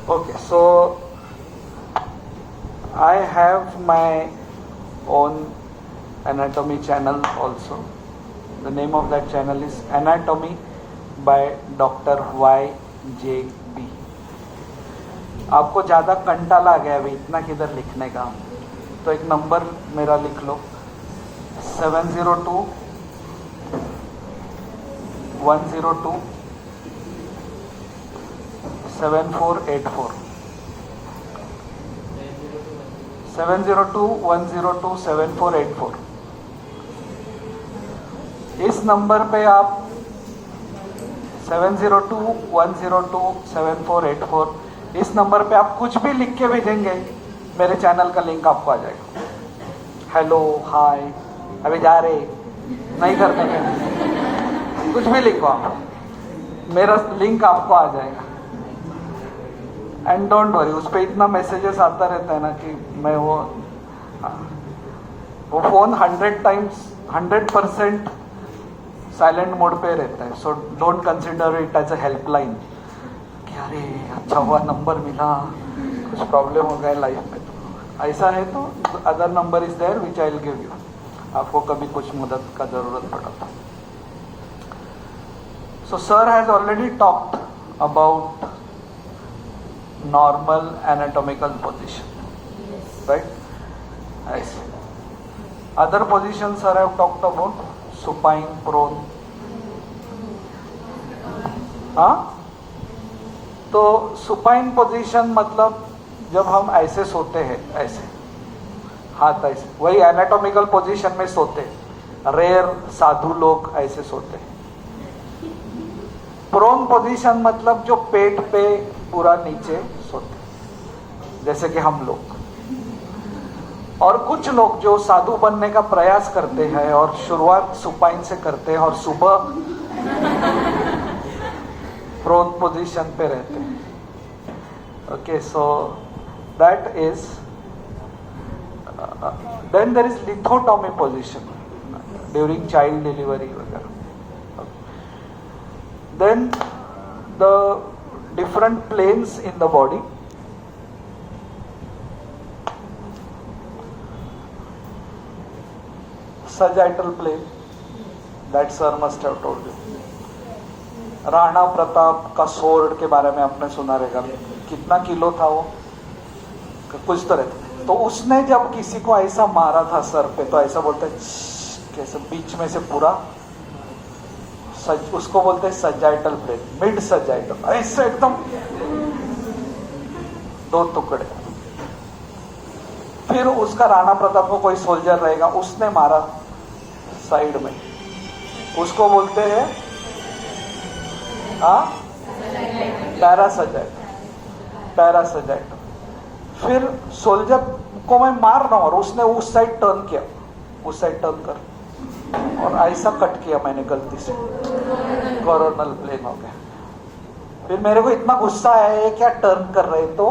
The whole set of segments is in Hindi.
Okay, so I have my own anatomy channel also. The name of that channel is Anatomy by Dr. YJB. आपको ज़्यादा कंटाल आ गया अभी इतना किधर लिखने का, तो एक नंबर मेरा लिख लो 702 102 7484 702 102 7484. इस नंबर पे आप 702 102 7484 इस नंबर पे आप कुछ भी लिख के भेजेंगे, मेरे चैनल का लिंक आपको आ जाएगा. हेलो, हाय, अभी जा रहे नहीं करने के, कुछ भी लिखो आप, मेरा लिंक आपको आ जाएगा. एंड डोंट वरी, उस पर इतना मैसेजेस आता रहता है ना कि मैं वो फोन 100% साइलेंट मोड पे रहता है. So don't consider it as a helpline कि अरे अच्छा हुआ नंबर मिला, कुछ प्रॉब्लम हो गया लाइफ में. तो ऐसा है तो other number is there which I will give you, आपको कभी कुछ मदद का जरूरत पड़ा था. So sir has already talked about normal anatomical position, right? Yes. Other positions sir have talked about supine, prone. हाँ, तो supine position मतलब जब हम ऐसे सोते हैं, ऐसे हाथ ऐसे, वही anatomical position में सोते हैं. रेयर साधु लोग ऐसे सोते हैं. प्रोन पोजीशन मतलब जो पेट पे पूरा नीचे सोते, जैसे कि हम लोग. और कुछ लोग जो साधु बनने का प्रयास करते हैं और शुरुआत सुपाइन से करते हैं और सुबह प्रोन पोजीशन पे रहते हैं. Okay, so that is then there is lithotomy position during child delivery वगैरह. Then the different planes in the body. Sagittal plane, that sir must have told you. Rana Pratap का स्वॉर्ड के बारे में आपने सुना रहेगा, कितना किलो था वो, कुछ तो रहता. तो उसने जब किसी को ऐसा मारा था सर पे, तो ऐसा बोलते हैं कैसे बीच में से पूरा, उसको बोलते हैं सजाइटल प्लेन, मिड सजाइटल, ऐसे एकदम दो टुकड़े. फिर उसका राणा प्रताप को कोई सोल्जर रहेगा, उसने मारा साइड में, उसको बोलते हैं पैरासजाइटल. फिर सोल्जर को मैं मार रहा हूं और उसने उस साइड टर्न किया, उस साइड टर्न कर और ऐसा कट किया मैंने गलती से, कोरोनल प्लेन हो गया. फिर मेरे को इतना गुस्सा आया, ये क्या टर्न कर रहे, तो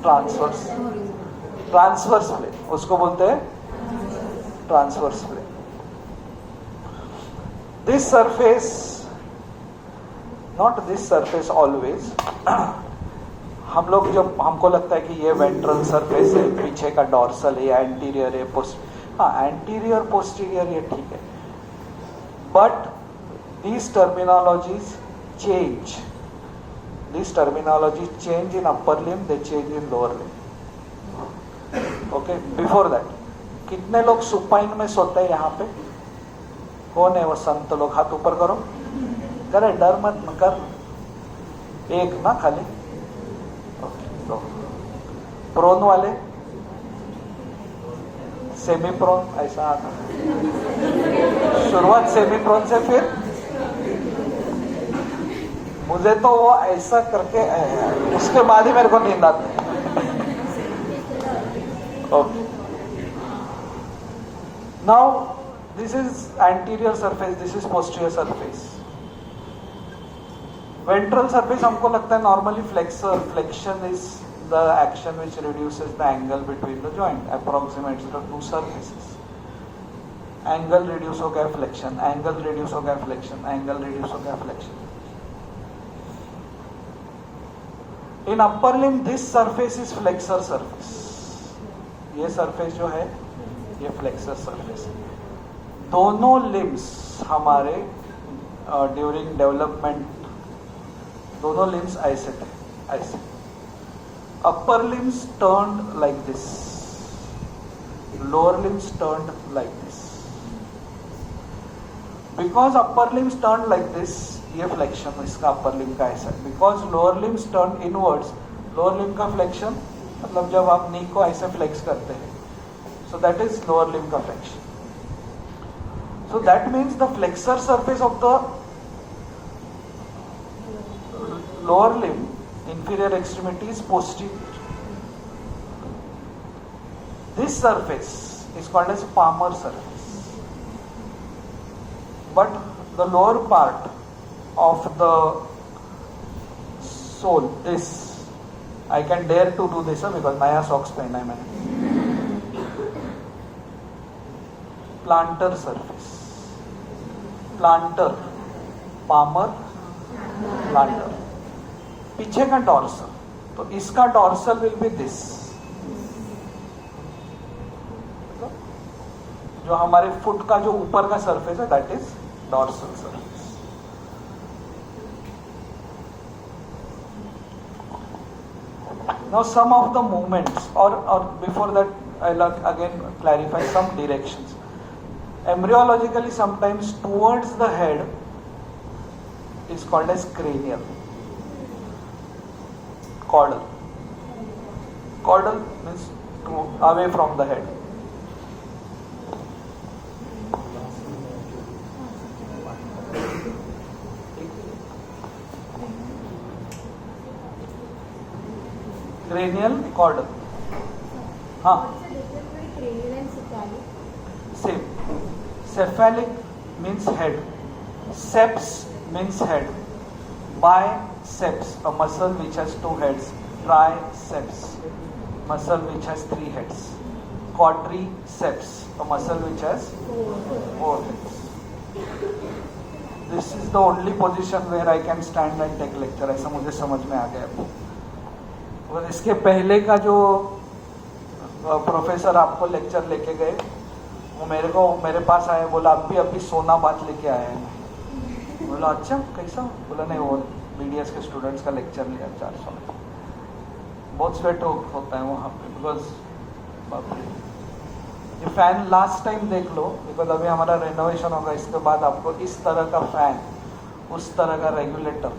ट्रांसवर्स प्लेन, उसको बोलते हैं transverse plane. This surface, not this surface always, हम लोग जब हमको लगता है कि ये वेंट्रल सरफेस है, पीछे का डॉर्सल है, या एंटीरियर है, एंटीरियर पोस्टीरियर ये ठीक है, but these terminologies change. These terminologies change in upper limb, they change in lower limb. Okay, before that, कितने लोग सुपाइन में सोते हैं यहाँ पे? कौन है वो संत लोग? हाथ ऊपर करो. करे, डर मत कर, एक ना खाली. तो प्रोन वाले, सेमी प्रोन, ऐसा आता. शुरुआत सेमी प्रोन से, फिर मुझे तो वो ऐसा करके उसके बाद ही मेरे को नींद आती है. Okay, now this is anterior surface, this is posterior surface. Ventral surface हमको लगता है normally flexor, flexion is the action which reduces the angle between the joint, approximates the two surfaces. Angle reduce हो गया फ्लेक्शन, एंगल रिड्यूस हो गया फ्लेक्शन, एंगल रिड्यूस हो गया flexion. In upper limb this surface is flexor surface, ये सरफेस जो है ये फ्लेक्सर सरफेस है। दोनों लिम्स हमारे ड्यूरिंग डेवलपमेंट दोनों लिम्स ऐसे थे, ऐसे। Upper limbs turned like this, lower limbs turned like this. Because upper limbs turned like this, ये फ्लेक्शन इसका अपर लिम्ब का ऐसा है। Because lower limbs turn inwards, lower limb का फ्लेक्शन मतलब जब आप नी को ऐसे फ्लेक्स करते हैं, so that is lower limb का flexion. So that means the flexor surface of the lower limb, inferior extremity is posterior. This surface is called as palmar surface. But the lower part of the sole, this, I can dare to do this because नया socks पहना है मैंने। Plantar surface, plantar, palmar, plantar, पीछे का डॉर्सल, तो इसका डॉर्सल विल बी दिस, जो हमारे फुट का जो ऊपर का सरफेस है that is dorsal surface. Now some of the movements, और before that I'll again clarify some directions. Embryologically, sometimes towards the head is called as cranial. Caudal. Caudal means away from the head. Cranial, caudal. हाँ. Same. Cephalic means head. Seps means head. Biceps, a muscle which has two heads. Triceps, muscle which has three heads. Quadriceps, a muscle which has four heads. This is the only position where I can stand and take lecture. ऐसा मुझे समझ में आ गया। और इसके पहले का जो प्रोफेसर आपको लेक्चर लेके गए, वो मेरे पास आए, बोला अभी सोना बात लेके आया है। बोला अच्छा कैसा? बोला नहीं, वो BDS के स्टूडेंट्स का लेक्चर लिया 400 में। बहुत स्वेट होता है वहाँ पे, बिकॉज ये फैन लास्ट टाइम देख लो, बिकॉज अभी हमारा रेनोवेशन होगा, इसके बाद आपको इस तरह का फैन, उस तरह का रेगुलेटर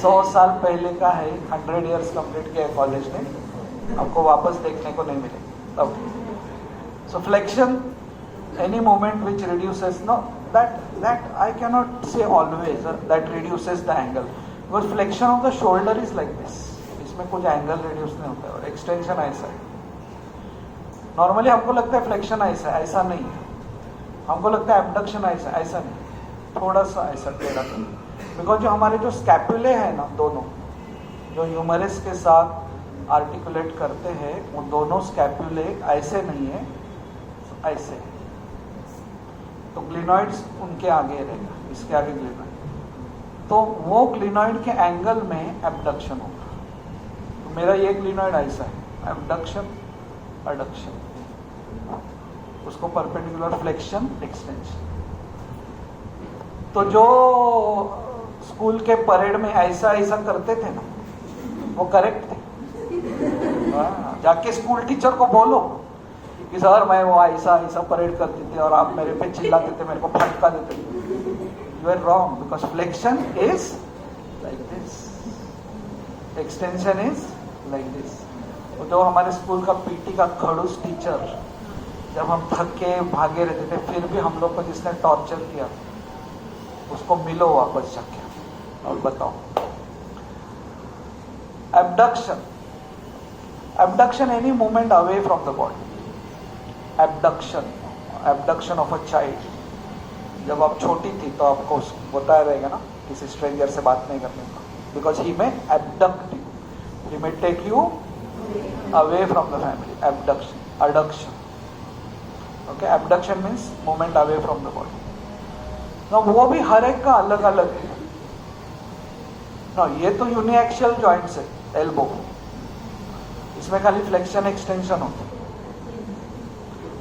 100 साल पहले का है, 100 इयर्स कंप्लीट किया कॉलेज ने, आपको वापस देखने को नहीं मिलेगा तब। सो flexion, any movement which reduces, no, that I cannot say always that reduces the angle, because flexion of the shoulder is like this, इसमें कुछ एंगल रिड्यूस नहीं होता है, और एक्सटेंशन ऐसा है। नॉर्मली हमको लगता है फ्लेक्शन ऐसा है, ऐसा नहीं है। हमको लगता है एबडक्शन ऐसा, ऐसा नहीं, थोड़ा सा ऐसा टेढ़ा। बिकॉज जो हमारे जो स्कैपुले हैं ना, दोनों जो ह्यूमरस के साथ आर्टिकुलेट करते हैं, वो दोनों स्कैपुले ऐसे नहीं है, ऐसे। तो ग्लिनॉइड्स उनके आगे रहेगा, इसके आगे ग्लिनॉइड, तो वो ग्लिनॉइड के एंगल में एबडक्शन होगा। तो मेरा ये ग्लिनॉइड ऐसा है, एबडक्शन एडक्शन, उसको परपेंडिकुलर फ्लेक्शन एक्सटेंशन। तो जो स्कूल के परेड में ऐसा ऐसा करते थे ना, वो करेक्ट थे। जाके स्कूल टीचर को बोलो कि सर मैं वो ऐसा ऐसा परेड करती थी और आप मेरे पे चिल्लाते थे, मेरे को फटका देते थे। You are wrong, because flexion is like this, extension is like this. तो हमारे स्कूल का पीटी का खड़ूस टीचर, जब हम थक के भागे रहते थे, फिर भी हम लोग को जिसने टॉर्चर किया, उसको मिलो वापस जाके और बताओ। Abduction, abduction any movement away from the body. Abduction, abduction of a child. जब आप छोटी थी तो आपको बताया रहेगा ना, किसी स्ट्रेंजर से बात नहीं करने का, बिकॉज ही में abduct you, he may take you away from the family. Abduction, adduction, okay. Abduction means movement away from the body. ना वो भी हर एक का अलग अलग है। ना, ये तो यूनिएक्सियल जॉइंट्स है एल्बो, इसमें खाली फ्लेक्शन एक्सटेंशन होता है,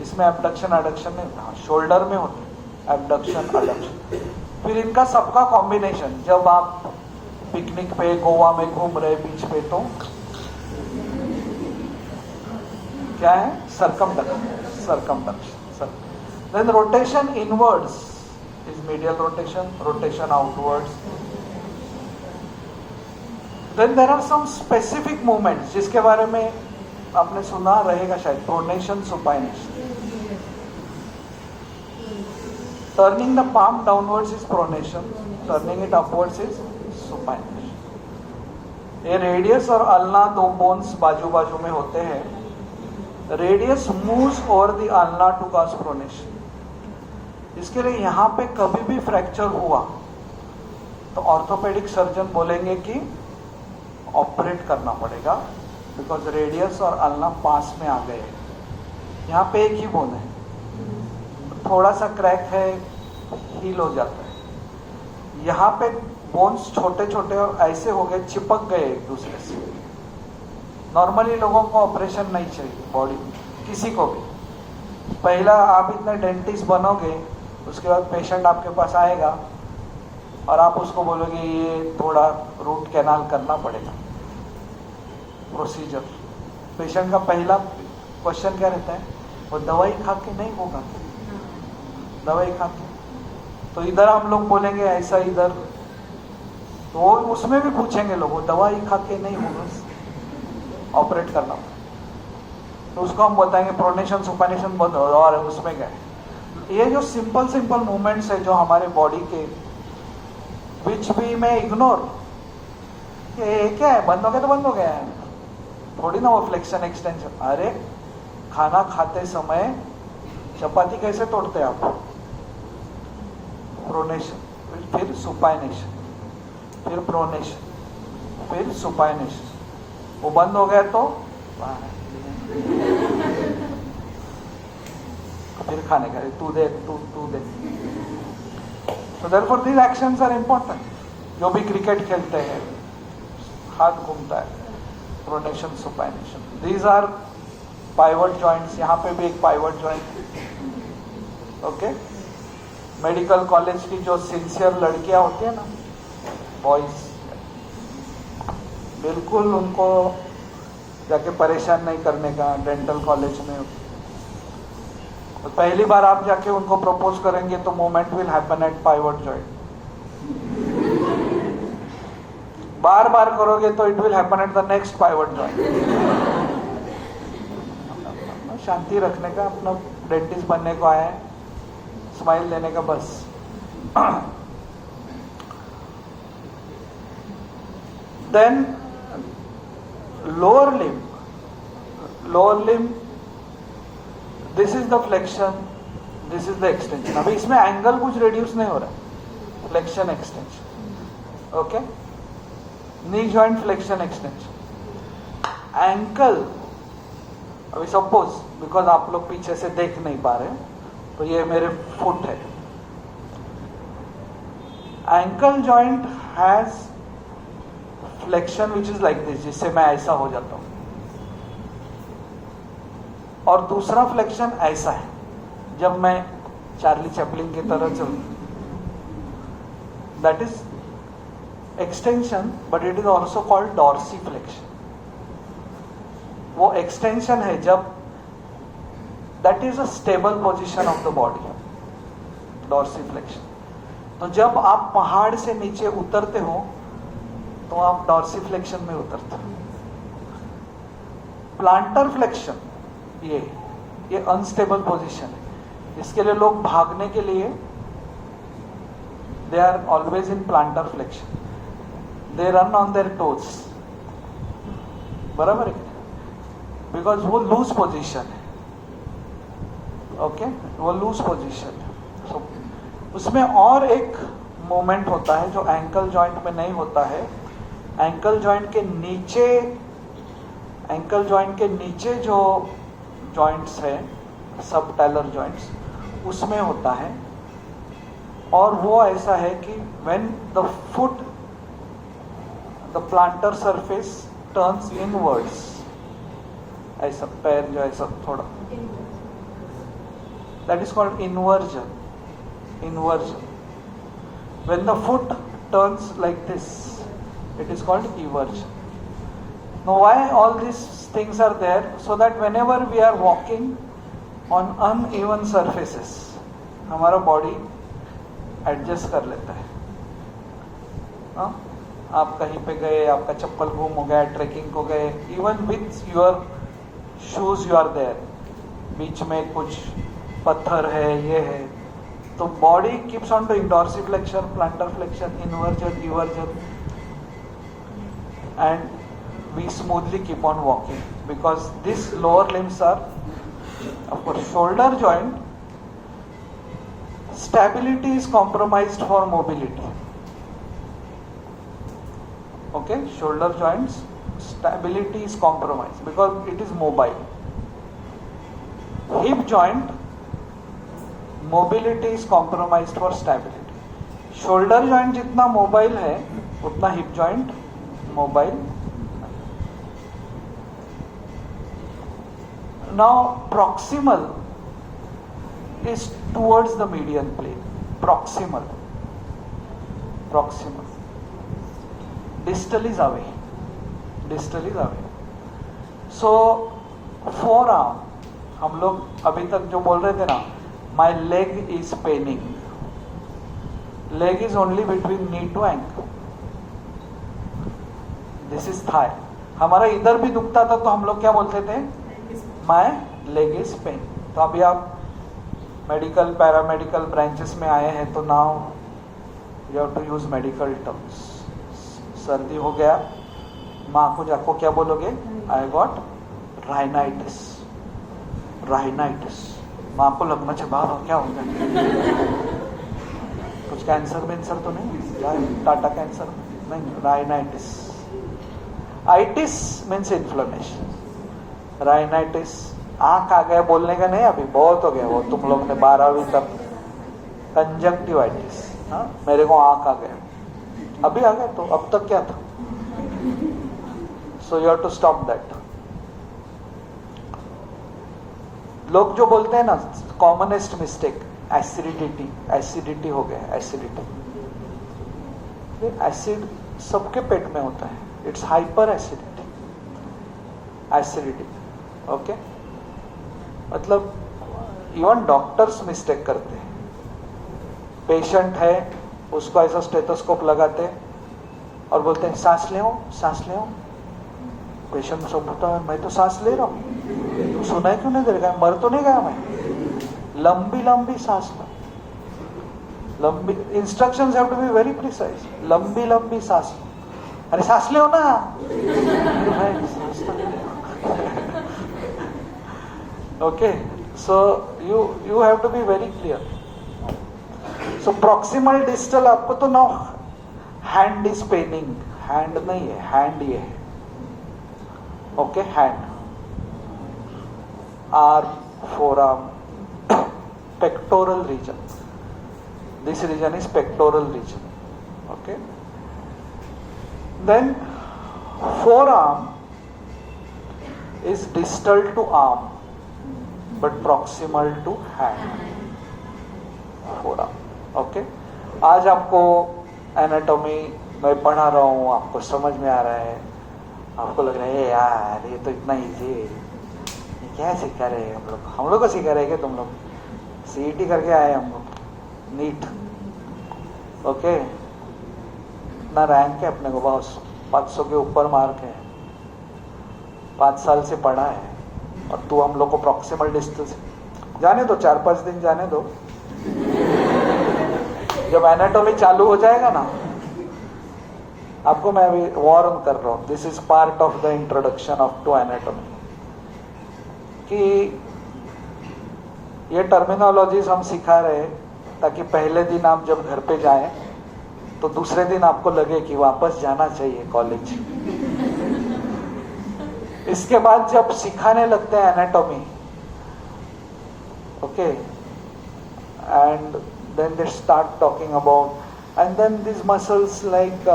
इसमें एबडक्शन एडक्शन नहीं होता। शोल्डर में होता है एबडक्शन एडक्शन। फिर इनका सबका कॉम्बिनेशन, जब आप पिकनिक पे गोवा में घूम रहे बीच पे, तो क्या है, circumduction. Then rotation inwards is medial rotation, rotation outwards. Then there are some specific movements जिसके बारे में आपने सुना रहेगा शायद, pronation, supination. Turning the palm downwards is pronation, turning it upwards is supination. ये रेडियस और अल्ना दो बोन्स बाजू बाजू में होते हैं। Radius moves over the ulna to cause pronation. इसके लिए यहाँ पे कभी भी फ्रैक्चर हुआ तो ऑर्थोपेडिक सर्जन बोलेंगे कि ऑपरेट करना पड़ेगा, बिकॉज रेडियस और अल्ना पास में आ गए। यहाँ पे एक ही बोन है, थोड़ा सा क्रैक है, हील हो जाता है। यहाँ पे बोन्स छोटे छोटे और ऐसे हो गए, चिपक गए एक दूसरे से। नॉर्मली लोगों को ऑपरेशन नहीं चाहिए बॉडी में, किसी को भी। पहला आप इतने डेंटिस्ट बनोगे, उसके बाद पेशेंट आपके पास आएगा और आप उसको बोलोगे ये थोड़ा रूट कैनाल करना पड़ेगा, प्रोसीजर। पेशेंट का पहला क्वेश्चन क्या रहता है, वो दवाई खा के नहीं होगा, दवाई खा के। तो इधर हम लोग बोलेंगे ऐसा, इधर तो उसमें भी पूछेंगे लोग, वो दवाई खा के नहीं होगा, ऑपरेट करना। तो उसको हम बताएंगे प्रोनेशन सुपानेशन बंद, और उसमें गए। ये जो सिंपल मूवमेंट्स है जो हमारे बॉडी के, विच भी में इग्नोर, ये क्या है, बंद हो गया तो बंद हो गया है, थोड़ी ना वो फ्लेक्शन एक्सटेंशन। अरे खाना खाते समय चपाती कैसे तोड़ते आप, प्रोनेशन, फिर सुपाइनेशन, फिर प्रोनेशन, फिर सुपाइनेशन। वो बंद हो गया तो फिर खाने का, तू दे तू दे। So therefore these actions are important. जो भी क्रिकेट खेलते हैं, हाथ घूमता है, pronation supination. These are pivot joints, यहाँ पे भी एक pivot joint। Okay, medical college की जो सिंसियर लड़कियां होती है ना, बॉयज, बिल्कुल उनको जाके परेशान नहीं करने का। डेंटल कॉलेज में तो पहली बार आप जाके उनको प्रपोज करेंगे तो movement will happen at pivot joint. बार बार करोगे तो it will happen at the next pivot joint. शांति रखने का, अपना डेंटिस्ट बनने को आया है, स्माइल देने का बस। Then lower limb, this is the flexion, this is the extension। अभी इसमें एंगल कुछ रिड्यूस नहीं हो रहा है, flexion extension. Okay, knee joint flexion extension. Ankle, अभी सपोज बिकॉज आप लोग पीछे से देख नहीं पा रहे, तो ये मेरे फुट है। Ankle joint has flexion which is like this, जिससे मैं ऐसा हो जाता हूं, और दूसरा फ्लेक्शन ऐसा है जब मैं चार्ली चैपलिन की तरह चलूं। That is extension, but it is also called dorsiflexion. वो एक्सटेंशन है जब, that is a stable position of the body, dorsiflexion. तो जब आप पहाड़ से नीचे उतरते हो तो आप डॉर्सीफ्लेक्शन में उतरते हो। प्लांटर फ्लेक्शन, ये अनस्टेबल पोजीशन है। इसके लिए लोग भागने के लिए they are always in plantar flexion, they run on their toes, बराबर है, बिकॉज वो लूज पोजीशन है। ओके, वो लूज पोजीशन है। so, उसमें और एक मोमेंट होता है जो एंकल जॉइंट में नहीं होता है। एंकल जॉइंट के नीचे जो जॉइंट्स है, सब टैलर जॉइंट्स, उसमें होता है। और वो ऐसा है कि when the foot the planter surface turns inwards, ऐसा पैर जो ऐसा थोड़ा, that is called inversion. Inversion. When the foot turns like this, it is called eversion. Now why all these things are there? So that whenever we are walking on uneven surfaces, हमारा body adjust कर लेता है. हाँ? आप कहीं पे गए, आपका चप्पल गुम हो गया, ट्रेकिंग को गए, even with your shoes you are there, बीच में कुछ पत्थर है, ये है, तो body keeps on doing dorsiflexion, plantar flexion, inversion, eversion, and we smoothly keep on walking because these lower limbs are, of course, shoulder joint stability is compromised for mobility. Okay, shoulder joints stability is compromised because it is mobile. Hip joint mobility is compromised for stability. Shoulder joint जितना मोबाइल है उतना hip joint mobile. Now proximal is towards the median plane. Proximal distal is away. So forearm, हम लोग अभी तक जो बोल रहे थे ना, my leg is paining. Leg is only between knee to ankle. This is thigh. हमारा इधर भी दुखता था तो हम लोग क्या बोलते थे? My leg is pain. तो अभी आप मेडिकल पैरामेडिकल ब्रांचेस में आए हैं तो now you have to use medical terms. सर्दी हो गया, माँ को जाको क्या बोलोगे? I got rhinitis. माँ को लगना चाहिए बाहर क्या हो गया, कुछ कैंसर वेंसर तो नहीं, टाटा कैंसर नहीं, rhinitis. Itis means inflammation. Rhinitis आंख आ गया बोलने का नहीं, अभी बहुत हो गया वो, तुम लोग ने 12वीं तक. कंजक्टिवाइटिस, हाँ मेरे को आंख आ गया, अभी आ गया तो अब तक क्या था. So you have to stop that. लोग जो बोलते हैं ना कॉमनेस्ट मिस्टेक, एसिडिटी हो गया. एसिडिटी, एसिड सबके पेट में होता है, इट्स हाइपर एसिडिटी. ओके, मतलब इवन डॉक्टर्स मिस्टेक करते हैं. पेशेंट है, उसको ऐसा स्टेथोस्कोप लगाते और बोलते हैं सांस ले. पेशेंट सब बोलता है मैं तो सांस ले रहा हूँ, तुम सुनाई क्यों नहीं दे रहा? मर तो नहीं गया मैं? लंबी सांस लो. लंबी instructions have to be very precise. लंबी सांस लो. अरे सांस ले ना. Okay, so you have to be very clear. So proximal distal, आपको तो ना हैंड इज पेनिंग. हैंड नहीं है, हैंड ये है. Okay, hand, arm, forearm, pectoral region. This region is pectoral region. Okay. Then forearm is distal to arm but proximal to hand. Forearm. Okay. आज आपको एनाटॉमी मैं पढ़ा रहा हूँ, आपको समझ में आ रहा है, आपको लग रहा है यार ये तो इतना इजी है, क्या सिखा रहे हैं हम लोग को सिखा रहे हैं क्या? तुम लोग सीईटी करके आए हम लोग, नीट. ओके, इतना रैंक है अपने को, बॉस 500 के ऊपर मार्क है, 5 साल से पढ़ा है, और तू हम लोग को प्रॉक्सिमल डिस्टेंस जाने दो, 4-5 दिन जाने दो. जब एनाटॉमी चालू हो जाएगा ना, आपको मैं अभी वार्न कर रहा हूँ, this is part of the introduction of to anatomy, कि ये टर्मिनोलॉजीज हम सिखा रहे हैं ताकि पहले दिन आप जब घर पे जाएं तो दूसरे दिन आपको लगे कि वापस जाना चाहिए कॉलेज. इसके बाद जब सिखाने लगते हैं anatomy, okay, and then they start talking about, and then these muscles like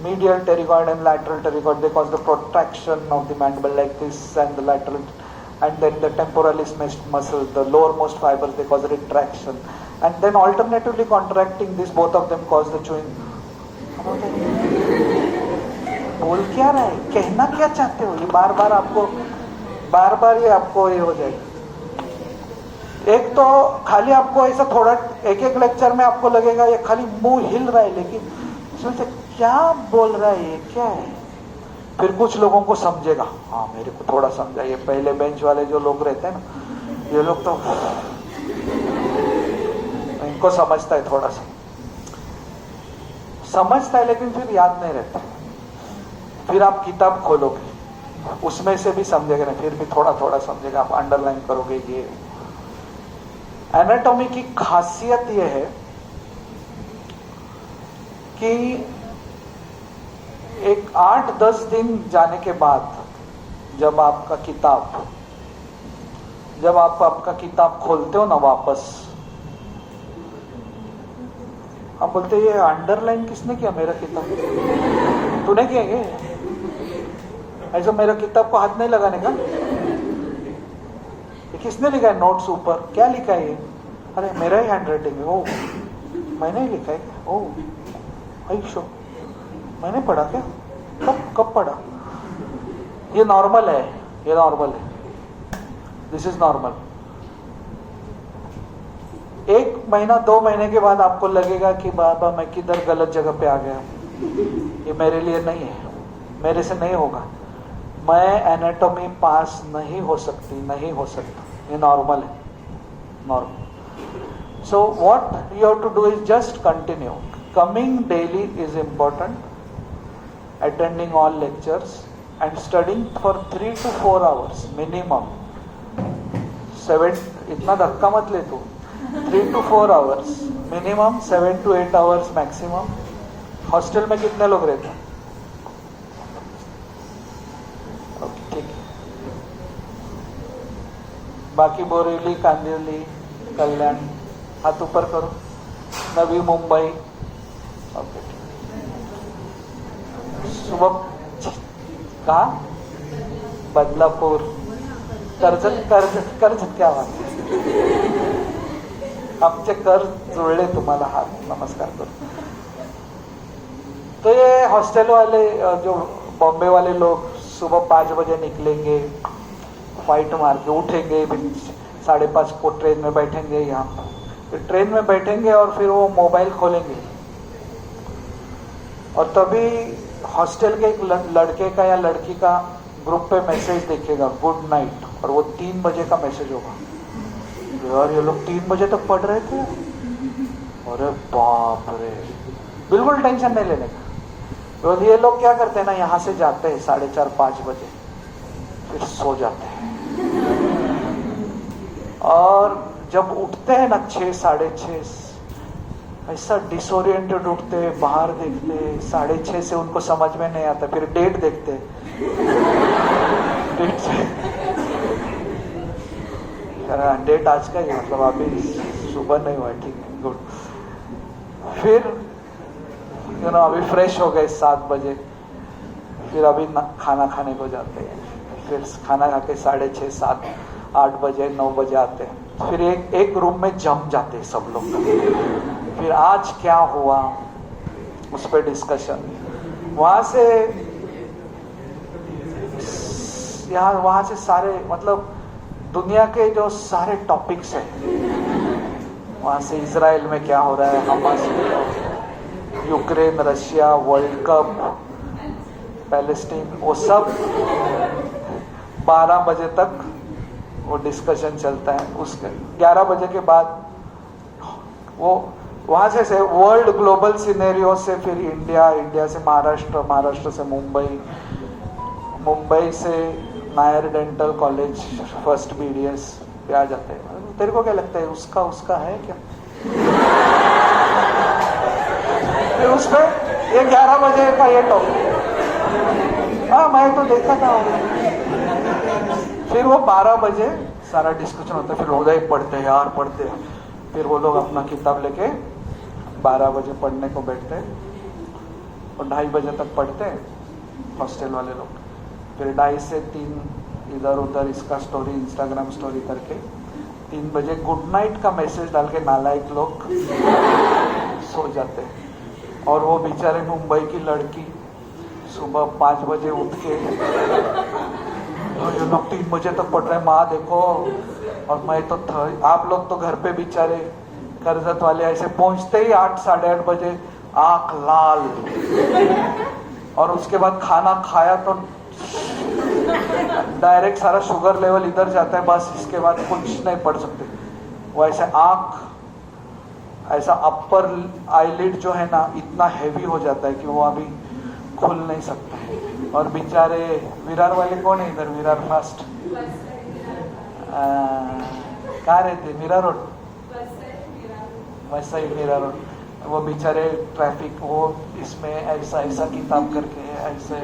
medial pterygoid and lateral pterygoid, they cause the protraction of the mandible like this, and the lateral, and then the temporalis muscle, the lowermost fibers, they cause retraction, and then alternatively contracting this, both of them cause the chewing. बोल क्या रहा है, कहना क्या चाहते हो, ये बार बार ये आपको ये हो जाएगा। एक तो खाली आपको ऐसा थोड़ा एक लेक्चर में आपको लगेगा ये खाली मुंह हिल रहा है, लेकिन इसमें से क्या बोल रहा है, ये क्या है। फिर कुछ लोगों को समझेगा, हाँ मेरे को थोड़ा समझा, ये पहले बेंच वाले जो लोग रहते हैं ना, ये लोग तो इनको समझता है, थोड़ा सा समझता है, लेकिन फिर याद नहीं रहता। फिर आप किताब खोलोगे, उसमें से भी समझेगा नहीं, फिर भी थोड़ा थोड़ा समझेगा, आप अंडरलाइन करोगे। ये एनाटॉमी की खासियत यह है कि एक 8-10 दिन जाने के बाद जब आप आपका किताब खोलते हो ना वापस, आप बोलते ये अंडरलाइन किसने किया मेरा किताब, तूने किया ये, ऐसा मेरा किताब को हाथ नहीं लगाने का, ये किसने लिखा है नोट्स ऊपर, क्या लिखा है ये, अरे मेरा ही हैंड राइटिंग है, ओ मैंने ही लिखा है, ओ शो मैंने पढ़ा क्या, कब पढ़ा, ये नॉर्मल है, दिस इज नॉर्मल। 1 महीना 2 महीने के बाद आपको लगेगा कि बाबा मैं किधर गलत जगह पे आ गया, ये मेरे लिए नहीं है, मेरे से नहीं होगा, मैं एनाटॉमी पास नहीं हो सकता, ये नॉर्मल है, normal. So what you have to do is just continue coming daily is important, attending all lectures and studying for 3 to 4 hours minimum. 7, इतना धक्का मत ले तू, 3 to 4 hours minimum, 7 to 8 hours maximum. Hostel में कितने लोग रहते हैं, ठीक है, बाकी बोरीवली, कांदिवली, कल्याण, हाथ ऊपर करो, नवी मुंबई, ओके, सुबह कहा, बदलापुर, कर्जत क्या बात है, आमचे कर जुळले तुम्हाला, हाथ नमस्कार करो। तो ये हॉस्टल वाले जो बॉम्बे वाले लोग सुबह 5 बजे निकलेंगे, फाइट मार के उठेंगे, 5:30 को ट्रेन में बैठेंगे, यहाँ फिर ट्रेन में बैठेंगे और फिर वो मोबाइल खोलेंगे, और तभी हॉस्टल के एक लड़के का या लड़की का ग्रुप पे मैसेज देखेगा गुड नाइट, और वो 3 बजे का मैसेज होगा। यार ये लोग 3 बजे तक पढ़ रहे थे, अरे बाप रे, बिल्कुल टेंशन नहीं लेने का। तो ये लोग क्या करते हैं ना, यहाँ से जाते हैं 4:30-5 बजे, फिर सो जाते हैं, और जब उठते हैं ना 6-6:30, ऐसा डिसोरिएंटेड उठते, बाहर देखते, 6:30 से उनको समझ में नहीं आता, फिर डेट देखते, डेट आज का ही, मतलब अभी सुबह नहीं हुआ, ठीक है, गुड। फिर अभी फ्रेश हो गए 7 बजे, फिर अभी खाना खाने को जाते हैं, फिर खाना खा के 6:30, 7, 8 बजे, 9 बजे आते हैं, फिर एक रूम में जम जाते हैं सब लोग, फिर आज क्या हुआ उस पर डिस्कशन, वहां से सारे, मतलब दुनिया के जो सारे टॉपिक्स हैं, वहां से इजराइल में क्या हो रहा है, हमास में क्या हो रहा है, Ukraine, Russia, world cup, Palestine, वो सब 12 बजे तक वो डिस्कशन चलता है। उसके 11 बजे के बाद वो वहां से वर्ल्ड ग्लोबल सिनेरियो से फिर इंडिया से महाराष्ट्र से मुंबई से Nair dental college, first BDS पे आ जाते हैं। तेरे को क्या लगता है उसका है क्या? फिर उसमें ये 11 बजे का ये टॉपिक, हाँ मैं तो देखा था। फिर वो 12 बजे सारा डिस्कशन होता है, फिर रोजा पढ़ते हैं यार, पढ़ते हैं, फिर वो लोग अपना किताब लेके 12 बजे पढ़ने को बैठते हैं। और 2:30 बजे तक पढ़ते हैं हॉस्टल वाले लोग, फिर 2:30 से 3 इधर उधर इसका स्टोरी, इंस्टाग्राम स्टोरी करके 3 बजे गुड नाइट का मैसेज डाल के नालायक लोग सो जाते हैं। और वो बेचारे मुंबई की लड़की सुबह 5 बजे उठ के तो ये लोग 3 बजे तक पढ़ रहे हैं, माँ देखो। और मैं तो आप लोग तो घर पे बेचारे कर्जत वाले ऐसे पहुंचते ही 8 साढ़े 8 बजे आंख लाल, और उसके बाद खाना खाया तो डायरेक्ट सारा शुगर लेवल इधर जाता है, बस इसके बाद कुछ नहीं पढ़ सकते। वो ऐसे आंख ऐसा अपर आईलिड जो है ना इतना हैवी हो जाता है कि वो अभी खुल नहीं सकता है। और बेचारे विरार वाले कौन है इधर, विरार फास्ट कहाँ रहते, मीरा रोड, वैसा ही मीरा रोड। वो बेचारे ट्रैफिक, वो इसमें ऐसा ऐसा किताब करके ऐसे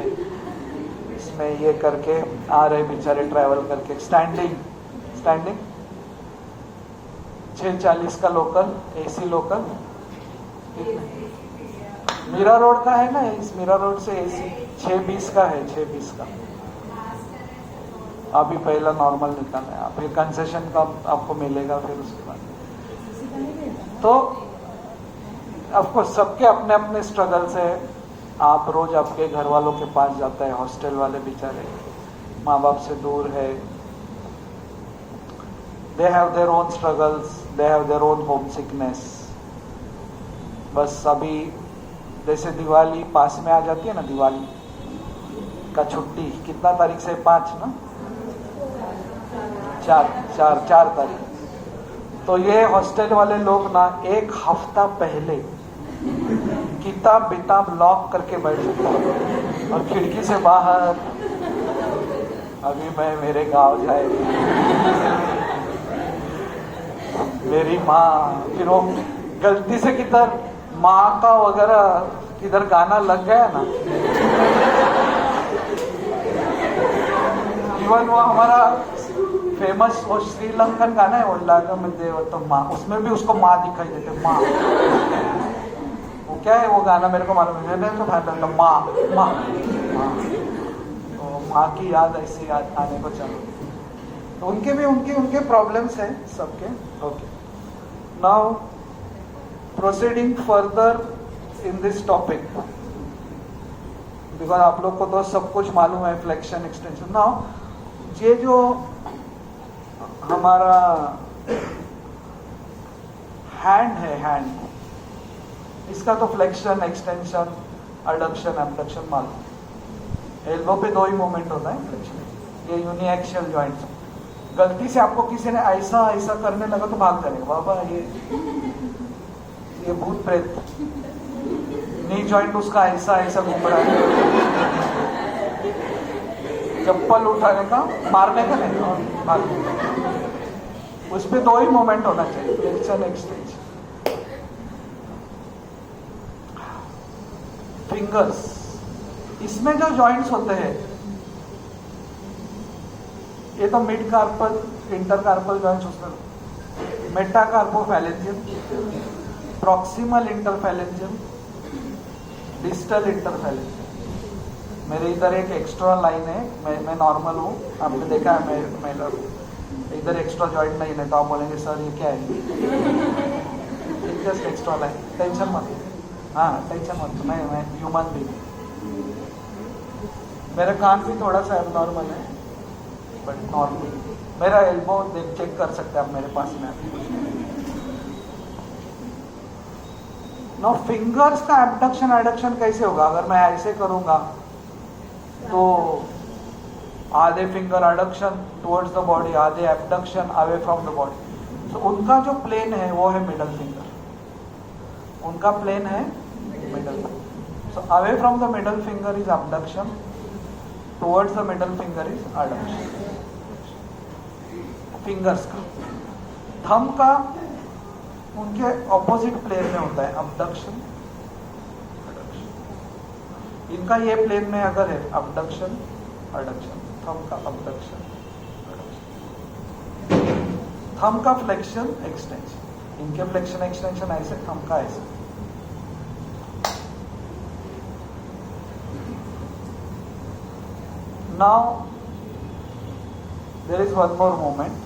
इसमें ये करके आ रहे बेचारे ट्रैवल करके, स्टैंडिंग 6:40 का local, AC local Mira Road का है ना, इस मीरा रोड से एसी 6:20 का है, 6:20 का। अभी पहला नॉर्मल निकालना है, फिर कंसेशन का आपको मिलेगा फिर उसके बाद। तो ऑफकोर्स सबके अपने अपने स्ट्रगल्स है। आप रोज आपके घर वालों के पास जाते हैं, हॉस्टल वाले बेचारे माँ बाप से दूर है, they have their own struggles, they have their own home sickness. बस अभी जैसे दिवाली पास में आ जाती है ना, दिवाली का छुट्टी कितना तारीख से, 5 ना, 4 तारीख। तो ये हॉस्टल वाले लोग ना 1 हफ्ता पहले किताब बिताब लॉक करके बैठ जाते हैं और खिड़की से बाहर, अभी मैं मेरे गांव जाएगी मेरी माँ। फिर वो गलती से किधर माँ का वगैरह किधर गाना लग गया ना, इवन वो हमारा फेमस वो श्रीलंकन गाना है ओल्लागम देवतो माँ, उसमें भी उसको माँ दिखाई देते, माँ। वो क्या है वो गाना मेरे को मालूम है, मैंने तो भाई माँ माँ, तो माँ की याद ऐसी याद आने को चलो। तो उनके भी उनके प्रॉब्लम्स हैं सबके। Okay, now proceeding further in this topic, because आप लोग को तो सब कुछ मालूम है, फ्लेक्शन एक्सटेंशन। नाउ ये जो हमारा हैंड है, हैंड, इसका तो फ्लेक्शन एक्सटेंशन एडक्शन एबडक्शन मालूम। एल्बो पे 2 ही मूवमेंट होता है फ्लेक्शन, ये यूनिएक्सियल जॉइंट्स। गलती से आपको किसी ने ऐसा ऐसा करने लगा तो भाग जाएगा, बाबा ये भूत प्रेत, नी जॉइंट उसका ऐसा ऐसा घूम रहा है, चप्पल उठाने का मारने का नहीं, मारने, उस पे 2 ही मोमेंट होना चाहिए, फ्लेक्शन एक्सटेंशन। फिंगर्स, इसमें जो जॉइंट्स होते हैं ये तो मिड कार्पल, इंटरकार्पल जॉइंट्स, उसमें मेटाकार्पोफैलेंजियम, प्रॉक्सिमल इंटरफैलेंजियम, डिस्टल इंटरफैलेंजियम। मेरे इधर एक एक्स्ट्रा लाइन है, मैं नॉर्मल हूँ, आपने देखा है मैं इधर एक्स्ट्रा जॉइंट नहीं है, तो आप बोलेंगे सर ये क्या है, जस्ट एक्स्ट्रा लाइन, टेंशन मत, हाँ टेंशन मत, मैं ह्यूमन भी, मेरा कान भी थोड़ा सा एबनॉर्मल है बट नॉर्मल। मेरा एल्बो चेक कर सकते हैं आप मेरे पास में। नो फिंगर्स का एबडक्शन एडक्शन कैसे होगा, अगर मैं ऐसे करूंगा तो आधे finger adduction towards the body, आधे abduction away from the body. तो उनका जो प्लेन है वो है मिडल फिंगर, उनका प्लेन है middle. So away from the middle finger is abduction, towards the middle finger is adduction. Fingers का, थंब का उनके ऑपोजिट प्लेन में होता है अबडक्शन, इनका ये प्लेन में अगर है अबडक्शन एडक्शन, थंब का अबडक्शन, थंब का फ्लेक्शन एक्सटेंशन, इनके फ्लेक्शन एक्सटेंशन ऐसे, थंब का ऐसे। Now there is one more moment,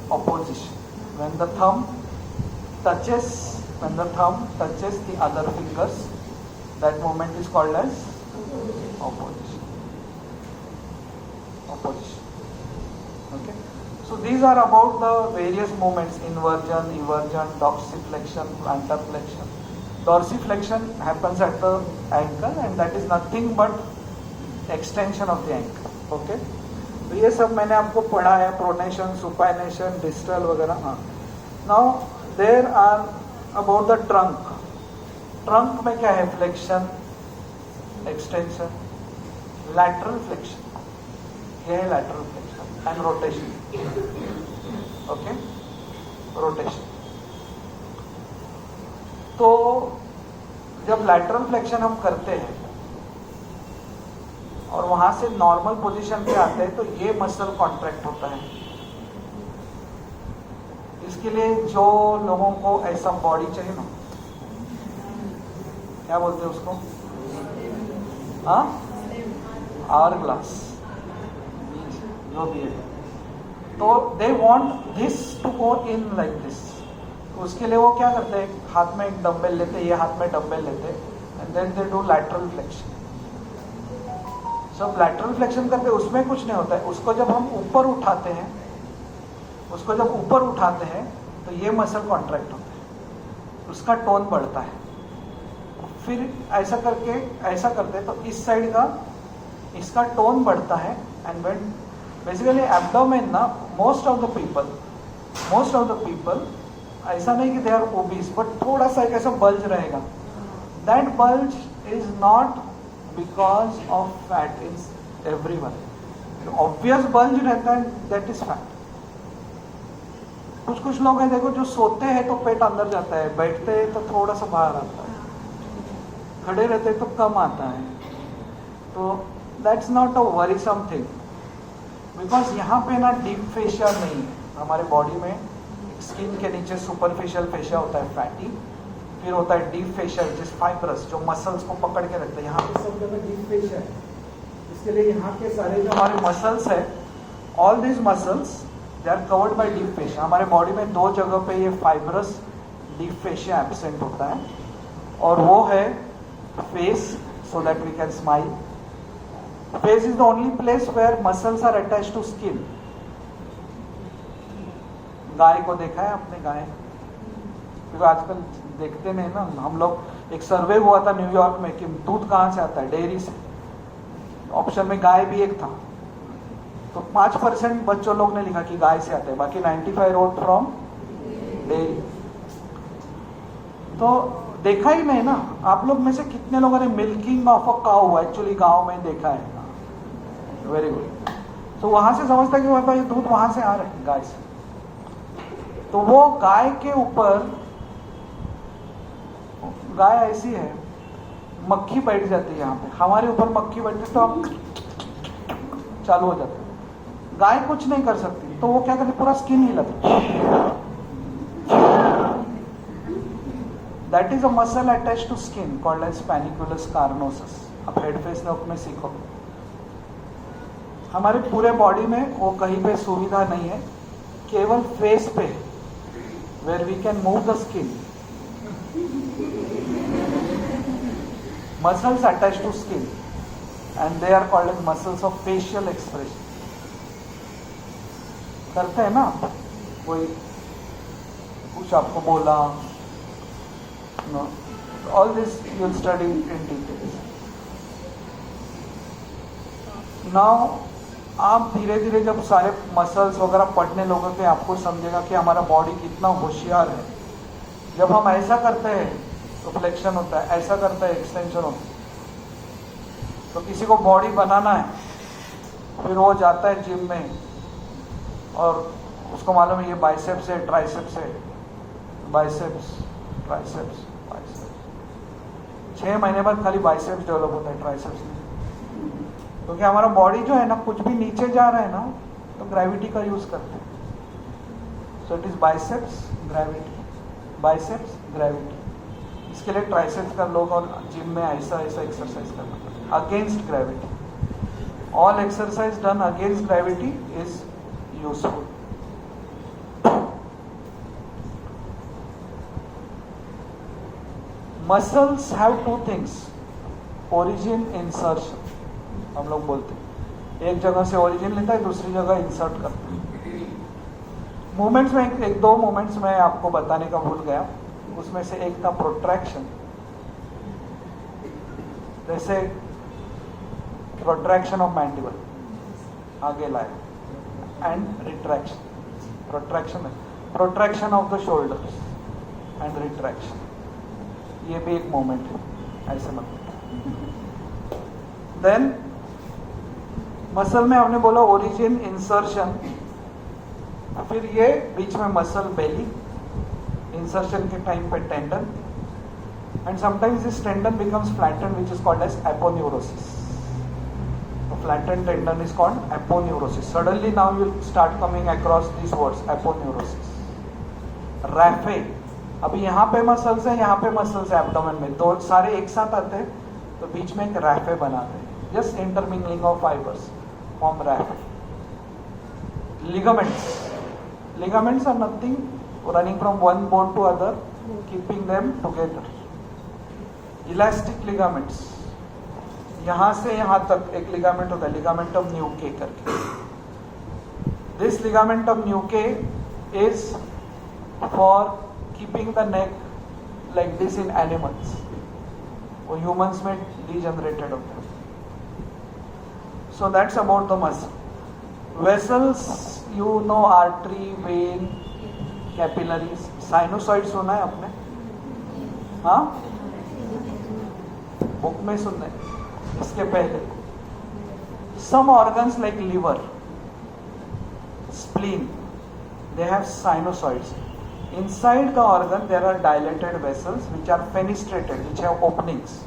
opposition. When the thumb touches the other fingers, that moment is called as opposition. Okay. So these are about the various movements: inversion, eversion, dorsiflexion, plantar flexion. Dorsiflexion happens at the ankle, and that is nothing but extension of the ankle. Okay. तो ये सब मैंने आपको पढ़ा है, प्रोनेशन, सुपाइनेशन, डिस्टल वगैरह. हाँ. Now there are about the trunk. Trunk में क्या है? Flexion, extension, lateral flexion. ये है lateral flexion and rotation. Okay, rotation. तो जब लैटरल फ्लेक्शन हम करते हैं और वहां से नॉर्मल पोजीशन पे आते हैं तो ये मसल कॉन्ट्रैक्ट होता है. इसके लिए जो लोगों को ऐसा बॉडी चाहिए ना, क्या बोलते हैं उसको? हाँ, आवर ग्लास, जो भी है. तो they want this to go in like this. उसके लिए वो क्या करते हैं? हाथ में एक डंबल लेते हैं, ये हाथ में डंबल लेते हैं, and then they do lateral flexion. जब लैटरल फ्लेक्शन करते हैं उसमें कुछ नहीं होता है. उसको जब हम ऊपर उठाते हैं, तो ये मसल कॉन्ट्रैक्ट होता है, उसका टोन बढ़ता है. फिर ऐसा करते हैं तो इस साइड का इसका टोन बढ़ता है. एंड व्हेन बेसिकली एब्डोमेन ना, मोस्ट ऑफ द पीपल ऐसा नहीं कि दे आर ओबीस, बट थोड़ा सा एक ऐसा बल्ज रहेगा. That bulge is not because of fat in everyone. Obvious bulge रहता है, दैट इज फैट. कुछ लोग हैं देखो, जो सोते हैं तो पेट अंदर जाता है, बैठते हैं तो थोड़ा सा बाहर आता है, खड़े रहते हैं तो कम आता है. तो that's not a worrisome thing, because यहाँ पे ना डीप फेशिया नहीं है. हमारे बॉडी में स्किन के नीचे सुपरफिशियल फेशिया होता है, फैटी. फिर होता है डीप फेशिया, जिस फाइब्रस, जो मसल्स को पकड़ के रखते हैं. यहाँ पे सब जगह डीप फेशिया है. इसके लिए यहाँ के सारे जो हमारे मसल्स है, all this muscles they are covered by deep fascia. हमारे बॉडी में दो जगह पे ये फाइब्रस डीप फेशिया एब्सेंट होता है, और वो है face, so that we can smile. Face is the only place where muscles are attached to skin. गाय को देखा है आपने? गाय, क्योंकि आजकल देखते नहीं ना हम लोग. एक सर्वे हुआ था न्यूयॉर्क में कि दूध कहाँ से आता है? डेयरी से. ऑप्शन में गाय भी एक था, तो 5% बच्चों लोग ने लिखा कि गाय से आता है, बाकी 95 रोड फ्रॉम डेयरी. तो देखा ही नहीं ना. आप लोग में से कितने लोगों ने milking of a cow actually गांव में देखा है? Very good. तो वहां से समझता है कि भाई दूध वहां से आ रहा है, गाय से. तो वो गाय के ऊपर, गाय ऐसी है, मक्खी बैठ जाती है यहाँ पे. हमारे ऊपर मक्खी बैठती तो हम चालू हो जाते. गाय कुछ नहीं कर सकती, तो वो क्या करती? पूरा स्किन हिलाती. That is a muscle attach to skin called as panniculus carnosus. आप हेड फेस नेक में सीखो. हमारे पूरे बॉडी में वो कहीं पे सुविधा नहीं है, केवल फेस पे, where we can move the skin. Muscles attached to skin, and they are called as muscles of facial expression. करते हैं ना, कोई कुछ आपको बोला, no, all this you'll study in details. Now आप धीरे धीरे जब सारे मसल्स वगैरह पढ़ने लगोगे, आपको समझेगा कि हमारा बॉडी कितना होशियार है. जब हम ऐसा करते हैं तो फ्लेक्शन होता है, ऐसा करता है एक्सटेंशन होता है. तो किसी को बॉडी बनाना है, फिर वो जाता है जिम में और उसको मालूम है ये बाइसेप्स है, ट्राइसेप्स है, बाइसेप्स, ट्राइसेप्स, बाइसेप्स. 6 महीने बाद खाली बाइसेप्स डेवलप होता है, ट्राइसेप्स नहीं. क्योंकि हमारा बॉडी जो है ना, कुछ भी नीचे जा रहा है ना, तो ग्रेविटी का यूज करते हैं. So it is biceps, gravity, biceps, gravity. इसके लिए ट्राइसेप्स कर लोग और जिम में ऐसा ऐसा एक्सरसाइज करना पड़ता है against gravity. All exercise done against gravity is useful. Muscles have two things, origin, insertion. हम लोग बोलते हैं एक जगह से ओरिजिन लेता है, दूसरी जगह इंसर्ट करता है. मूवमेंट्स में एक दो मूवमेंट्स में आपको बताने का भूल गया. उसमें से एक था प्रोट्रैक्शन. जैसे प्रोट्रैक्शन ऑफ मैंडिबल, आगे लाए, and retraction. Protraction of the shoulders and retraction. ये भी एक मोमेंट है, ऐसे मत. देन मसल में हमने बोला ओरिजिन, इंसर्शन. फिर ये बीच में मसल बेली, इंसर्शन के टाइम पे tendon, and sometimes this tendon becomes flattened which is called as aponeurosis. Flattened tendon is called aponeurosis. Suddenly now you will start coming across these words, aponeurosis. रैफे, अभी यहाँ पे मसल्स है, यहाँ पे मसल्स है एब्डोमेन में, दो सारे एक साथ आते हैं तो बीच में एक रैफे बनाते हैं. Just intermingling of fibres form raphe. Ligaments are nothing running from one bone to other, keeping them together. Elastic ligaments, यहां से यहां तक एक लिगामेंट होता है, लिगामेंट ऑफ न्यूके करके. This ligament of न्यूके is for keeping the neck like this in animals. वो ह्यूमंस में डीजनरेटेड होता है. So that's about the muscle. Vessels, you know, artery, when, capillaries. Sinusoid सुना है आपने? हाँ, बुक में सुनना है. इसके पहले some organs like liver, spleen, they have sinusoids. Inside the organ there are dilated vessels which are fenestrated, which have openings.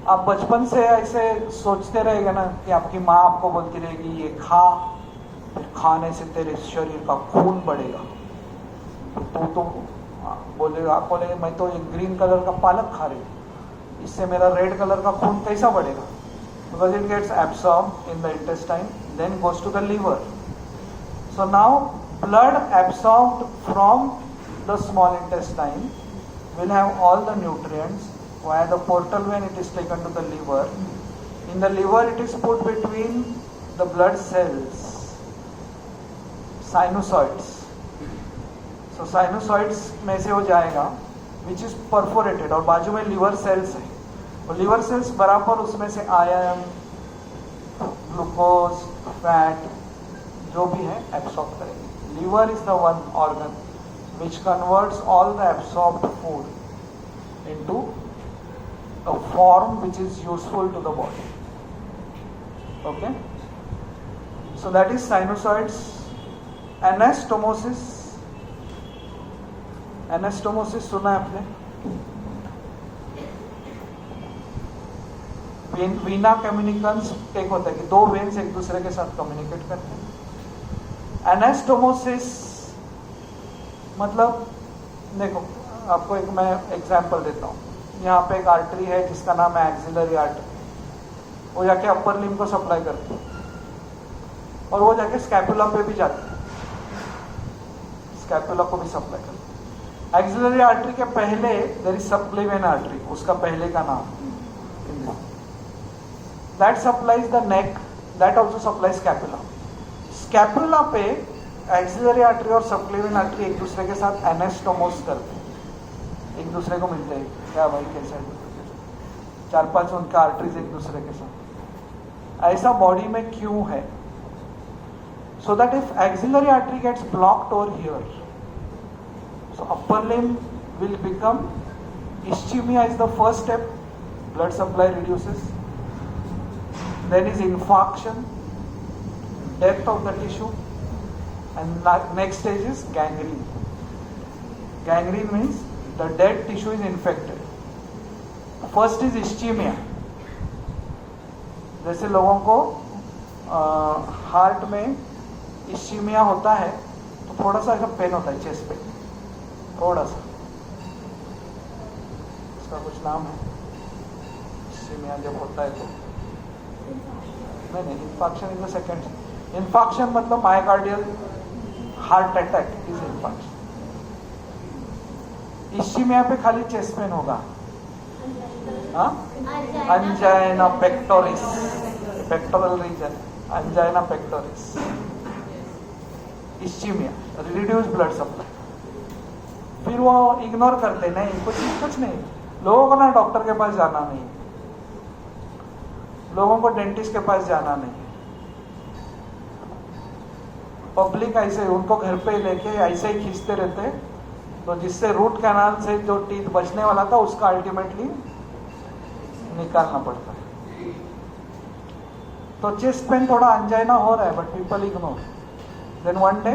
आप बचपन से ऐसे सोचते रहेगा ना कि आपकी माँ आपको बोलती रहेगी ये खा, फिर खाने से तेरे शरीर का खून बढ़ेगा. तो बोलेगा, आप बोलेगे मैं तो ये ग्रीन कलर का पालक खा रही हूँ, इससे मेरा रेड कलर का खून कैसा बढ़ेगा? Because it gets absorbed in the intestine, then goes to the liver. So now blood absorbed from the small intestine will have all the nutrients. Via the portal vein it is taken to the liver. In the liver it is put between the blood cells, sinusoids. So sinusoids में से हो जाएगा which is perforated, और बाजू में liver cells है. और liver cells बराबर उसमें से आयरन, ग्लूकोज, फैट जो भी है एब्सॉर्ब करेंगे. liver is the one organ which converts all the absorbed food into a form which is useful to the body. Okay, so that is sinusoids. Anastomosis सुना है आपने? वीना कम्युनिकेंस एक होता है कि दो वेन्स एक दूसरे के साथ कम्युनिकेट करते हैं. एनास्टोमोसिस मतलब, देखो आपको एक मैं एग्जांपल देता हूँ. यहाँ पे एक आर्टरी है जिसका नाम है एक्सिलरी आर्टरी. वो जाके अपर लिम्ब को सप्लाई करती है और वो जाके स्कैपुला पे भी जाती है, स्कैपुला को भी सप्लाई करती है. एक्सिलरी आर्टरी के पहले देयर इज सबक्लेवियन आर्टरी, उसका पहले का नाम. That supplies the neck, that also supplies scapula. Scapula पे axillary artery और subclavian artery एक दूसरे के साथ anastomose करते हैं, एक दूसरे को मिलते हैं. क्या भाई कैसे है? 4-5 उनका आर्टरीज एक दूसरे के साथ. ऐसा बॉडी में क्यों है? So that if axillary artery gets blocked over here, so upper limb will become, ischemia is the first step, blood supply reduces. Then is infarction, death of the tissue, and next stage is gangrene. Gangrene means the dead tissue is infected. First is ischemia. जैसे लोगों को हार्ट में इश्चीमिया होता है तो थोड़ा सा ऐसा पेन होता है चेस्ट पे, थोड़ा सा, इसका कुछ नाम है. इश्चीमिया जब होता है तो नहीं, infarction is the second. Infarction मतलब myocardial heart attack is infarction. Ischaemia पे खाली चेस्ट पेन होगा, angina pectoris, pectoral region, angina pectoris, ischaemia, reduce blood supply. फिर वो इग्नोर करते नहीं, कुछ नहीं। लोगों को ना डॉक्टर के पास जाना नहीं, लोगों को डेंटिस्ट के पास जाना नहीं। पब्लिक ऐसे उनको घर पे लेके ऐसे ही खींचते रहते, तो जिससे रूट कैनाल से जो टीथ बचने वाला था उसका अल्टीमेटली निकालना पड़ता है। तो चेस्ट पेन थोड़ा अंजाइना हो रहा है, but people ignore, then one day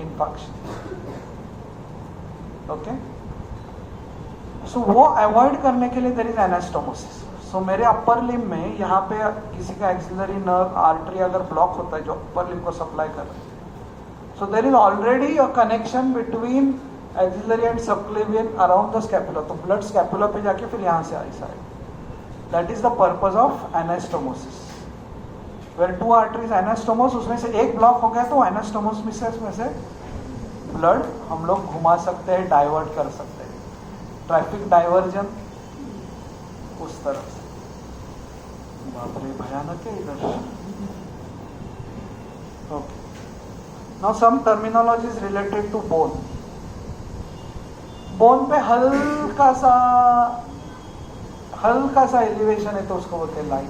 infection. Okay, so वो अवॉइड करने के लिए देयर इज एनास्टोमोसिस। सो मेरे अपर लिम में यहाँ पे किसी का एक्सिलरी नर्व आर्टरी अगर ब्लॉक होता है जो अपर लिम को सप्लाई कर रहा है, so there is already a connection between axillary and subclavian around the scapula. तो ब्लड स्कैपुला पे जाके फिर यहाँ से ऐसा है। That is the purpose of anastomosis. Where two arteries anastomose, उसमें से एक ब्लॉक हो गया तो एनास्टोमोस में से ब्लड हम लोग घुमा सकते हैं, डाइवर्ट कर सकते हैं, ट्रैफिक डाइवर्जन उस तरह से। बाप रे, भयानक है इधर। Okay, now some terminologies related to bone. Bone पे हल्का सा एलिवेशन है तो उसको बोलते हैं लाइन।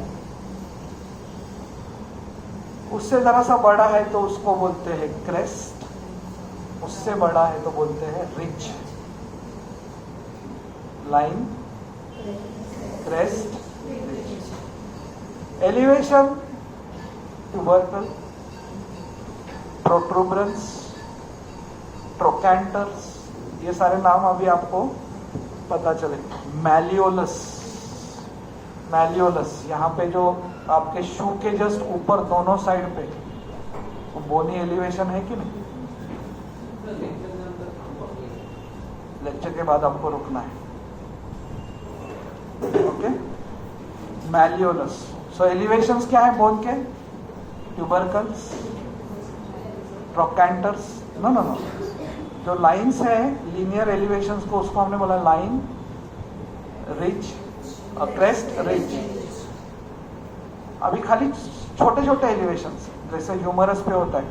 उससे जरा सा बड़ा है तो उसको बोलते हैं क्रेस्ट, उससे बड़ा है तो बोलते हैं ridge. Line, crest, ridge. Elevation, tubercle, protuberance, trochanters, ये सारे नाम अभी आपको पता चले। मैलियोलस, यहाँ पे जो आपके शू के जस्ट ऊपर दोनों साइड पे वो बोनी एलिवेशन है कि नहीं? लेक्चर के बाद आपको रुकना है। ओके, मैलियोलस। सो एलिवेशंस क्या है बोन के? ट्यूबरकल्स, ट्रोकैंटर्स, नो, जो लाइंस है लीनियर एलिवेशंस को, उसको हमने बोला लाइन, रिच, क्रेस्ट, रिच। अभी खाली छोटे छोटे एलिवेशंस जैसे ह्यूमरस पे होता है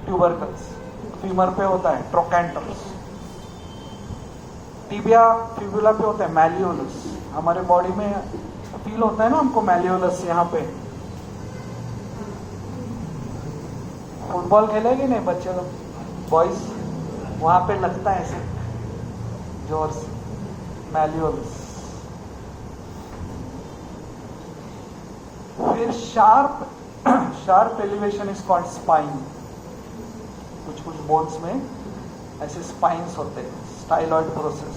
ट्यूबरकल्स, फीमर पे होता है ट्रोकैंटर्स, टिबिया फिबुला पे होता है मैलियोलस। हमारे बॉडी में फील होता है ना हमको मैलियोलस। यहाँ पे फुटबॉल खेलेगी नहीं बच्चे लोग, बॉयज, वहां पे लगता है ऐसे जोर से मैलियोलस। फिर sharp elevation is called spine. कुछ बोन्स में ऐसे स्पाइन्स होते हैं, स्टाइलॉइड प्रोसेस।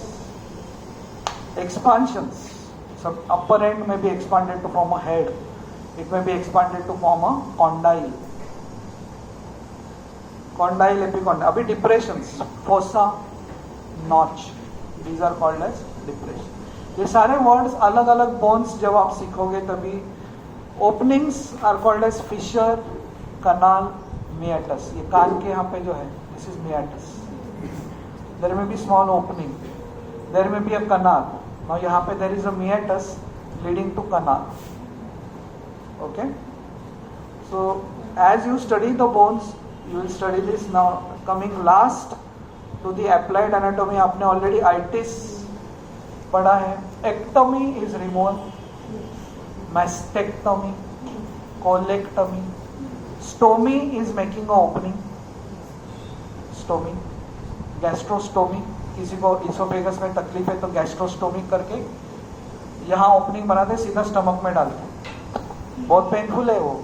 एक्सपांशंस, सब अपर एंड में भी expanded to form a head, it में भी expanded to form a condyle, epicondyle. अभी depressions, fossa, notch, these are called as depression. ये सारे वर्ड्स अलग अलग बोन्स जब आप सीखोगे तभी। Openings are called as fissure, canal, meatus. ये कान के यहाँ पे जो है दिस इज मियाटस। देयर में बी स्मॉल ओपनिंग, देयर में बी अ कनाल। नाउ यहाँ पे there is a meatus leading to canal. Okay, so as you study the bones you will study this now. Coming last to the applied anatomy, आपने already itis पढ़ा है। ectomy is removal, mastectomy, colectomy, stomy is making a opening, stomy, gastrostomy, किसी को इसोफेगस में तकलीफ है तो गैस्ट्रोस्टोमी करके यहाँ ओपनिंग बनाते सीधा स्टमक में डालते, बहुत पेनफुल है वो।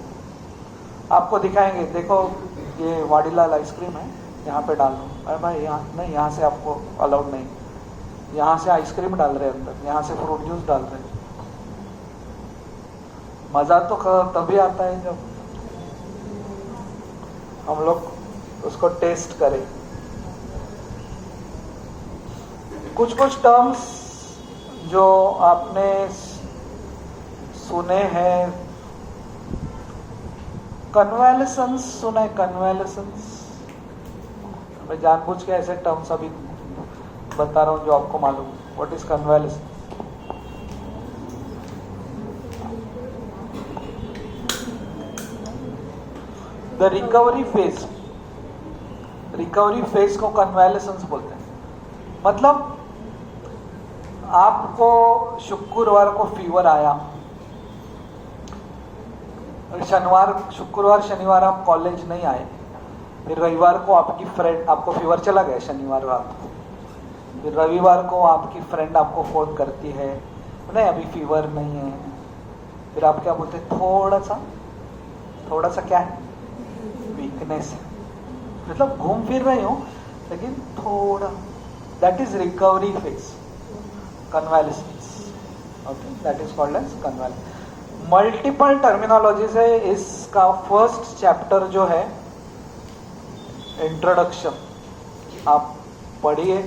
आपको दिखाएंगे, देखो ये वाडीलाल आइसक्रीम है, यहाँ पे डाल दो। अरे भाई यहाँ नहीं, यहाँ से आपको अलाउड नहीं, यहाँ से आइसक्रीम डाल रहे अंदर, यहाँ से फ्रूट जूस डाल रहे। मजा तो तभी आता है जब हम लोग उसको टेस्ट करें। कुछ टर्म्स जो आपने सुने हैं कन्वेलेसेंस सुना है? कन्वेलेसेंस, मैं जानबूझ के ऐसे टर्म्स अभी बता रहा हूं जो आपको मालूम। What is convalescence? The recovery phase, recovery phase को कन्वेलेसेंस बोलते हैं। मतलब आपको शुक्रवार को फीवर आया, शुक्रवार शनिवार आप कॉलेज नहीं आए, फिर रविवार को आपकी फ्रेंड, आपको फीवर चला गया शनिवार रात को, फिर रविवार को आपकी फ्रेंड आपको फोन करती है, नहीं अभी फीवर नहीं है, फिर आप क्या बोलते हैं? थोड़ा सा क्या है? वीकनेस है, मतलब घूम फिर रहे हो लेकिन थोड़ा, that is recovery phase, convalescence. Okay, that is called as convalescence. Multiple terminologies है इसका। फर्स्ट चैप्टर जो है इंट्रोडक्शन, आप पढ़िए,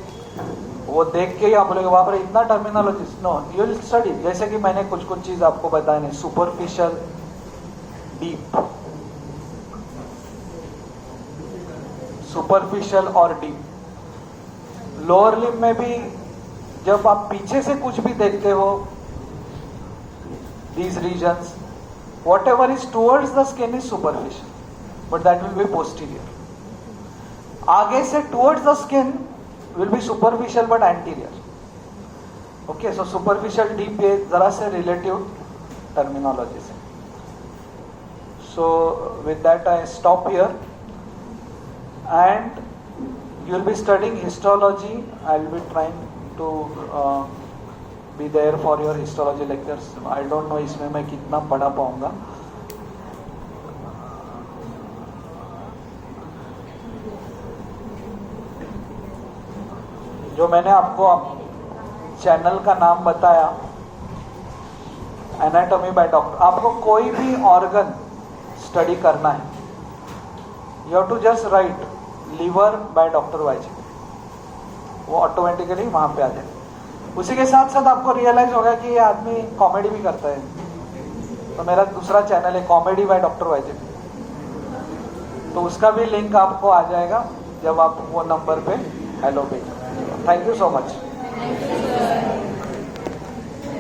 वो देख के ही आप बोलेंगे बाप रे इतना terminologies. No, you will study. जैसे कि मैंने कुछ चीज आपको बताया नहीं, सुपरफिशियल, डीप, सुपरफिशियल और डीप। लोअर लिम्ब में भी जब आप पीछे से कुछ भी देखते हो, these regions, whatever is towards the skin is superficial, but that will be posterior. आगे से towards the skin will be superficial but anterior. Okay, so superficial, deep ये जरा से relative terminologies है. So with that I stop here, and you will be studying histology. I will be trying to be there for your histology lectures. I don't know इसमें मैं कितना पढ़ा पाऊंगा। जो मैंने आपको चैनल का नाम बताया, एनाटॉमी बाय डॉक्टर, आपको कोई भी ऑर्गन स्टडी करना है, you have to just write liver by doctor वाइजे, वो ऑटोमेटिकली वहां पे आ जाए। उसी के साथ साथ आपको रियलाइज होगा कि ये आदमी कॉमेडी भी करता है, तो मेरा दूसरा चैनल है कॉमेडी बाय डॉक्टर वाइजे, तो उसका भी लिंक आपको आ जाएगा जब आप वो नंबर पे हेलो भेजें। Thank you so much.